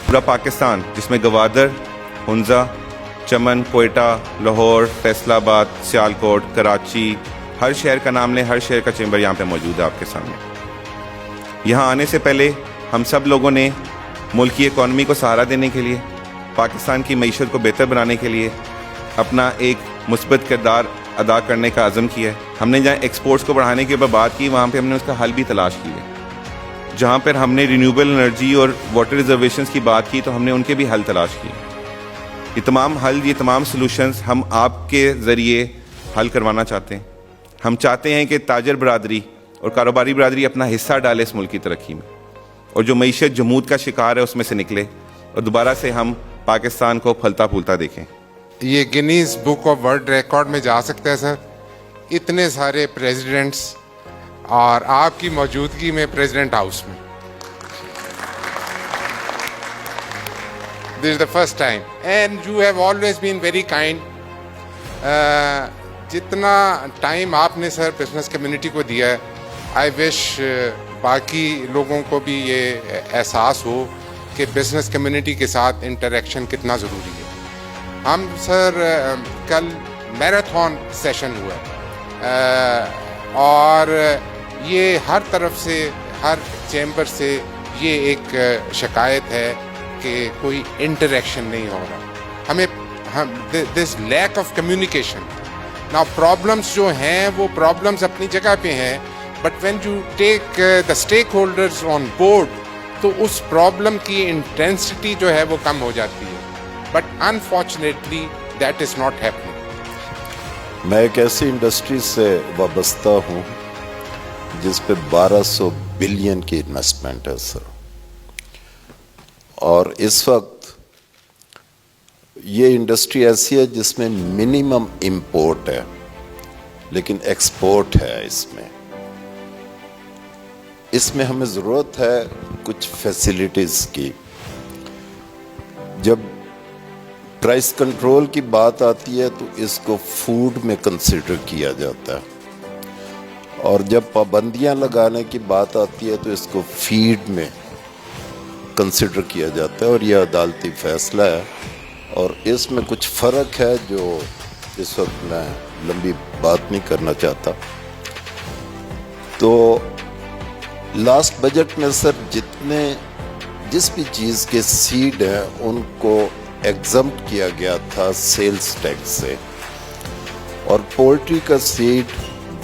پورا پاکستان جس میں گوادر، ہنزا، چمن، کوئٹہ، لاہور، فیصل آباد، سیالکوٹ، کراچی، ہر شہر کا نام لیں، ہر شہر کا چیمبر یہاں پہ موجود ہے آپ کے سامنے. یہاں آنے سے پہلے ہم سب لوگوں نے ملک کی اکانومی کو سہارا دینے کے لیے، پاکستان کی معیشت کو بہتر بنانے کے لیے اپنا ایک مثبت کردار ادا کرنے کا عزم کیا ہے. ہم نے جہاں ایکسپورٹس کو بڑھانے کی اوپر بات کی، وہاں پہ ہم نے اس کا حل بھی تلاش کیا ہے. جہاں پر ہم نے رینیوبل انرجی اور واٹر ریزرویشنز کی بات کی تو ہم نے ان کے بھی حل تلاش کیے. یہ تمام حل، یہ تمام سلوشنز ہم آپ کے ذریعے حل کروانا چاہتے ہیں. ہم چاہتے ہیں کہ تاجر برادری اور کاروباری برادری اپنا حصہ ڈالے اس ملک کی ترقی میں، اور جو معیشت جمود کا شکار ہے اس میں سے نکلے اور دوبارہ سے ہم پاکستان کو پھلتا پھولتا دیکھیں. یہ Guinness book of world record میں جا سکتا ہے سر. اتنے سارے پریزیڈنٹس اور آپ کی موجودگی میں پریزیڈنٹ ہاؤس میں. This is the first time and you have always been very kind. جتنا ٹائم آپ نے سر بزنس کمیونٹی کو دیا ہے، آئی وش باقی لوگوں کو بھی یہ احساس ہو کہ بزنس کمیونٹی کے ساتھ انٹریکشن کتنا ضروری ہے. ہم سر کل میراتھن سیشن ہوا اور یہ ہر طرف سے، ہر چیمبر سے یہ ایک شکایت ہے کہ کوئی انٹریکشن نہیں ہو رہا. ہمیں دس لیک آف کمیونیکیشن. نا پرابلمس جو ہیں وہ پرابلمس اپنی جگہ پہ ہیں، but when you take the stake holders on board تو اس پرابلم کی انٹینسٹی جو ہے وہ کم ہو جاتی ہے. But unfortunately that is not happening. میں ایک ایسی انڈسٹری سے وابستہ ہوں جس پہ 1200 بلین کی انویسٹمنٹ ہے سر، اور اس وقت یہ انڈسٹری ایسی ہے جس میں منیمم امپورٹ ہے لیکن ایکسپورٹ ہے. اس میں ہمیں ضرورت ہے کچھ فیسلٹیز کی. جب پرائس کنٹرول کی بات آتی ہے تو اس کو فوڈ میں کنسیڈر کیا جاتا ہے، اور جب پابندیاں لگانے کی بات آتی ہے تو اس کو فیڈ میں کنسیڈر کیا جاتا ہے. اور یہ عدالتی فیصلہ ہے اور اس میں کچھ فرق ہے جو اس وقت میں لمبی بات نہیں کرنا چاہتا. تو لاسٹ بجٹ میں سر جس بھی چیز کے سیڈ ہیں ان کو ایگزمپٹ کیا گیا تھا سیلز ٹیکس سے، اور پولٹری کا سیڈ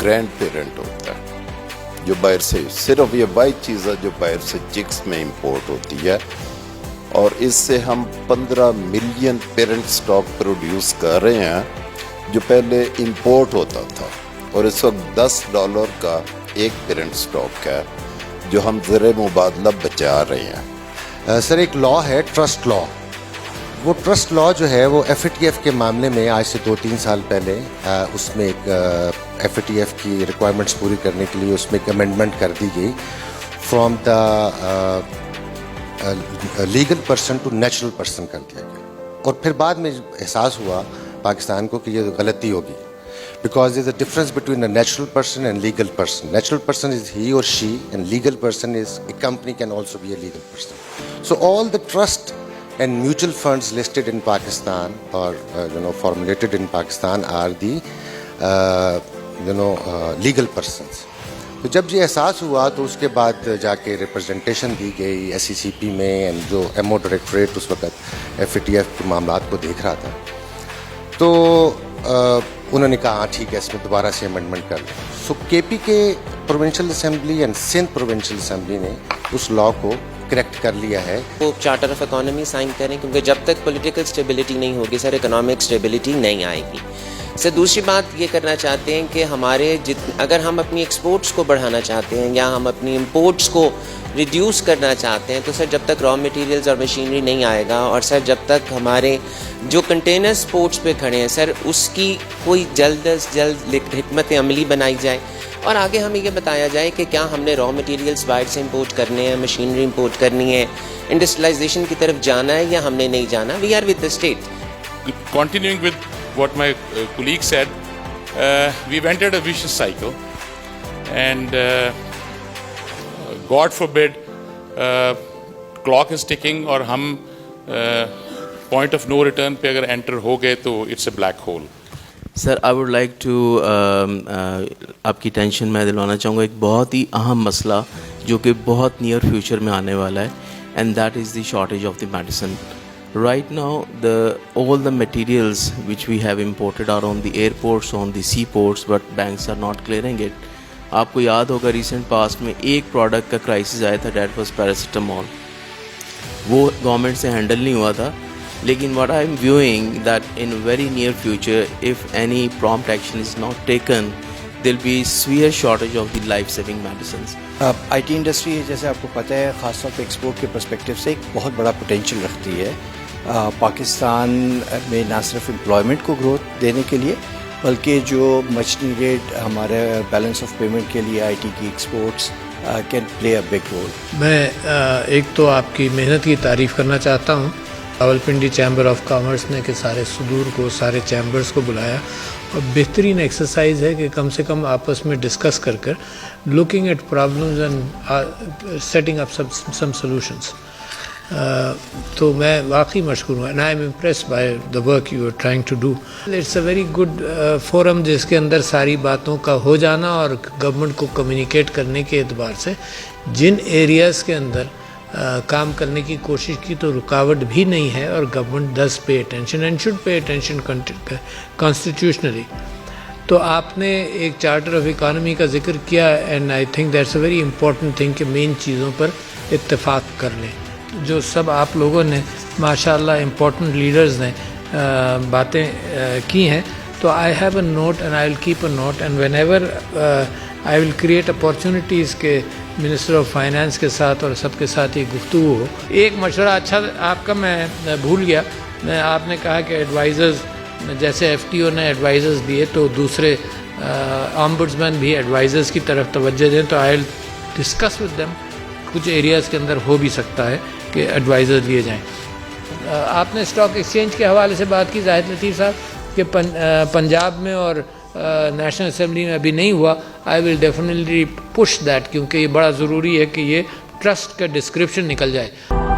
گرینڈ پیرنٹ ہوتا ہے جو باہر سے، صرف یہ واحد چیز ہے جو باہر سے چکس میں امپورٹ ہوتی ہے، اور اس سے ہم 15 ملین پیرنٹ سٹاک پروڈیوس کر رہے ہیں جو پہلے امپورٹ ہوتا تھا، اور اس وقت $10 کا ایک پیرنٹ سٹاک ہے جو ہم زر مبادلہ بچا رہے ہیں. سر ایک لا ہے ٹرسٹ لا. وہ ٹرسٹ لا جو ہے وہ ایف اے ٹی ایف کے معاملے میں آج سے 2-3 سال پہلے اس میں ایک ایف اے ٹی ایف کی ریکوائرمنٹس پوری کرنے کے لیے اس میں ایک امینڈمنٹ کر دی گئی from the legal person to natural person کر دیا گیا. اور پھر بعد میں احساس ہوا پاکستان کو کہ یہ غلطی ہوگی، because there is a difference between a natural person and legal person. Natural person is he or she, and legal person is a company can also be a legal person. So all the trust and mutual funds listed in Pakistan or formulated in Pakistan are the legal persons. تو جب یہ احساس ہوا تو اس کے بعد جا کے ریپرزنٹیشن دی گئی ایس سی سی پی میں، جو ایم او ڈائریکٹوریٹ اس وقت ایف اے ٹی ایف کے معاملات کو دیکھ رہا تھا. تو انہوں نے کہا ہاں ٹھیک ہے اس میں دوبارہ سے امینڈمنٹ کر لیں. سو کے پی کے provincial assembly and Sindh provincial assembly نے اس لا کو کریکٹ کر لیا ہے. وہ چارٹر آف اکانومی سائن کریں کیونکہ جب تک پولیٹیکل اسٹیبلٹی نہیں ہوگی سر اکنامک اسٹیبلٹی نہیں آئے گی. سر دوسری بات یہ کرنا چاہتے ہیں کہ ہمارے اگر ہم اپنی ایکسپورٹس کو بڑھانا چاہتے ہیں یا ہم اپنی امپورٹس کو ریڈیوس کرنا چاہتے ہیں تو سر جب تک را مٹیریلز اور مشینری نہیں آئے گا، اور سر جب تک ہمارے جو کنٹینرز پورٹس پہ کھڑے ہیں سر اس کی کوئی جلد از جلد حکمت عملی بنائی جائے، اور آگے ہمیں یہ بتایا جائے کہ کیا ہم نے را مٹیریلز باہر سے امپورٹ کرنے ہیں، مشینری امپورٹ کرنی ہے، انڈسٹریلائزیشن کی طرف جانا ہے یا ہم نے نہیں جانا. We are with the state. Continuing with what my colleague said, we've entered a vicious cycle, and God forbid clock is ticking اور ہم پوائنٹ آف نو ریٹرن پہ اگر انٹر ہو گئے تو it's a black hole. Sir I would like to آپ کی tension میں دلوانا چاہوں گا ایک بہت ہی اہم مسئلہ جو کہ بہت نیئر فیوچر میں آنے والا ہے, and that is the shortage of the medicine. Right now, all the materials which we have imported are on the airports, on the seaports, but banks are not clearing it. آپ کو یاد ہوگا recent past میں ایک product کا crisis آیا تھا, that was paracetamol. وہ گورنمنٹ سے ہینڈل نہیں ہوا تھا, لیکن what I am viewing that in very near future, if any prompt action is not taken, there will be severe shortage of the life-saving medicines. I T industry جیسے آپ کو پتہ ہے خاص طور پہ ایکسپورٹ کے پرسپیکٹیو سے ایک بہت بڑا پوٹینشیل رکھتی ہے پاکستان میں, نہ صرف امپلائمنٹ کو گروتھ دینے کے لیے بلکہ جو مچ نیڈیڈ ہمارے بیلنس آف پیمنٹ کے لیے آئی ٹی کی exports can play a big role. میں ایک تو آپ کی محنت کی تعریف کرنا چاہتا ہوں, راولپنڈی چیمبر آف کامرس نے کہ سارے صدور کو, سارے چیمبرز کو بلایا, اور بہترین ایکسرسائز ہے کہ کم سے کم آپس میں ڈسکس کر looking at problems and setting up some solutions. تو میں واقعی مشکور ہوں, and I am impressed by the work you are trying to do. It's a very good forum جس کے اندر ساری باتوں کا ہو جانا اور گورنمنٹ کو کمیونیکیٹ کرنے کے اعتبار سے جن ایریاز کے اندر کام کرنے کی کوشش کی تو رکاوٹ بھی نہیں ہے, اور government does pay attention and should pay attention constitutionally. تو آپ نے ایک چارٹر آف اکانومی کا ذکر کیا, and I think that's a very important thing کہ مین چیزوں پر اتفاق کر لیں. جو سب آپ لوگوں نے ماشاء اللہ امپورٹنٹ لیڈرز نے باتیں کی ہیں, تو I have a note and I will keep a note, and whenever I will create opportunities کے منسٹر آف فائنانس کے ساتھ اور سب کے ساتھ یہ گفتگو ہو. ایک مشورہ اچھا آپ کا میں بھول گیا, آپ نے کہا کہ ایڈوائزرز جیسے ایف ٹی او نے ایڈوائزرز دیے تو دوسرے آمبڈسمین بھی ایڈوائزرز کی طرف توجہ دیں, تو آئی ول ڈسکس ود دیم. کچھ ایریاز کے اندر ہو بھی سکتا ہے کہ ایڈوائزر دیے جائیں. آپ نے اسٹاک ایکسچینج کے حوالے سے بات کی زاہد لطیف صاحب کہ پنجاب میں اور نیشنل اسمبلی میں ابھی نہیں ہوا. آئی ول ڈیفینیٹلی پش دیٹ, کیونکہ یہ بڑا ضروری ہے کہ یہ ٹرسٹ کا ڈسکرپشن نکل جائے.